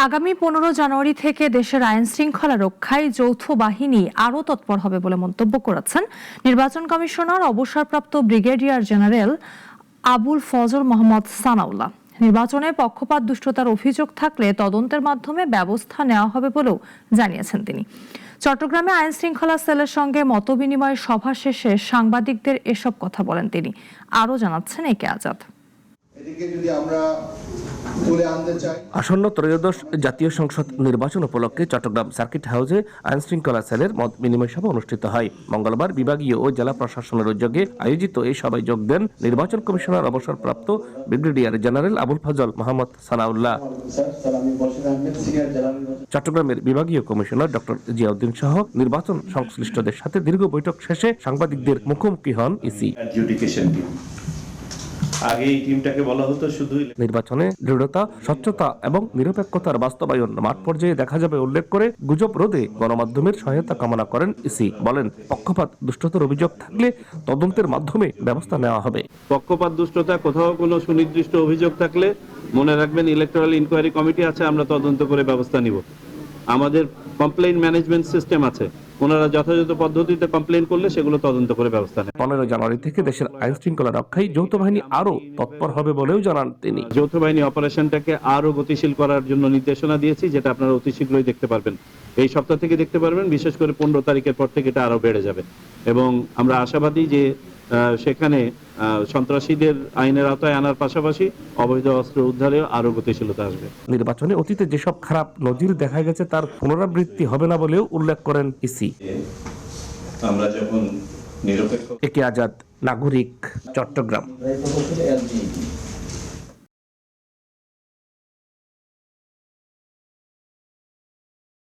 আগামী 15 জানুয়ারি থেকে দেশের আইন শৃঙ্খলা রক্ষায় যৌথ বাহিনী আরও তৎপর হবে বলে মন্তব্য করেছেন নির্বাচন কমিশনার অবসরপ্রাপ্ত ব্রিগেডিয়ার জেনারেল আবুল ফজল মোহাম্মদ সানাউল্লাহ। নির্বাচনে পক্ষপাত দুষ্টতার অভিযোগ থাকলে তদন্তের মাধ্যমে ব্যবস্থা নেওয়া হবে বলেও জানিয়েছেন তিনি। চট্টগ্রামে আইন শৃঙ্খলা সেলের সঙ্গে মতবিনিময় সভা শেষে সাংবাদিকদের এসব কথা বলেন তিনি। আরও জানাচ্ছেন একে আজাদ। আসন্ন ত্রয়োদশ জাতীয় সংসদ নির্বাচন উপলক্ষে চট্টগ্রাম সার্কিট হাউসে আইন শৃঙ্খলা সেলের মত বিনিময় সভা অনুষ্ঠিত হয়। মঙ্গলবার বিভাগীয় ও জেলা প্রশাসনের উদ্যোগে আয়োজিত এই সভায় যোগ দেন নির্বাচন কমিশনার অবসরপ্রাপ্ত ব্রিগেডিয়ার জেনারেল আবুল ফজল মোহাম্মদ সানাউল্লাহ। চট্টগ্রামের বিভাগীয় কমিশনার ডক্টর জিয়াউদ্দিন সহ নির্বাচন সংশ্লিষ্টদের সাথে দীর্ঘ বৈঠক শেষে সাংবাদিকদের মুখোমুখি হন ইসি। আগে এই টিমটাকে বলা হতো শুধু নির্বাচনে দৃঢ়তা, স্বচ্ছতা এবং নিরপেক্ষতার বাস্তবায়ন মাঠ পর্যায়ে দেখা যাবে উল্লেখ করে গুজব রোধে গণমাধ্যমের সহায়তা কামনা করেন ইসি। বলেন, পক্ষপাত দুষ্টতার অভিযোগ থাকলে তদন্তের মাধ্যমে ব্যবস্থা নেওয়া হবে। পক্ষপাত দুষ্টতা কোথাও কোনো সুনির্দিষ্ট অভিযোগ থাকলে মনে রাখবেন ইলেকটোরাল ইনকোয়ারি কমিটি আছে, আমরা তদন্ত করে ব্যবস্থা নিব। আমাদের কমপ্লেইন ম্যানেজমেন্ট সিস্টেম আছে, ওনারা যথাযথ পদ্ধতিতে কমপ্লেইন করলে সেগুলো তদন্ত করে ব্যবস্থা নেয়। 15 জানুয়ারি থেকে দেশের আইন শৃঙ্খলা রক্ষায় যৌথ বাহিনী আরো তৎপর হবে বলেও জানান তিনি। যৌথ বাহিনী অপারেশনটাকে আরো গতিশীল করার জন্য নির্দেশনা দিয়েছি, যেটা আপনারা অতি শীঘ্রই দেখতে পারবেন। এই সপ্তাহ থেকে দেখতে পারবেন, বিশেষ করে 15 তারিখের পর থেকে এটা আরো বেড়ে যাবে এবং আমরা আশাবাদী যে সেখানে সন্ত্রাসীদের আইনের আওতায় আনার পাশাপাশি অবৈধ অস্ত্র উদ্ধারেও আরো গতিশীলতা আসবে। নির্বাচনে অতীতে যেসব খারাপ নজির দেখা গেছে তার পুনরাবৃত্তি হবে না বলেও উল্লেখ করেন ইসি। আমরা যখন নিরপেক্ষ একে আজাদ, নাগরিক, চট্টগ্রাম।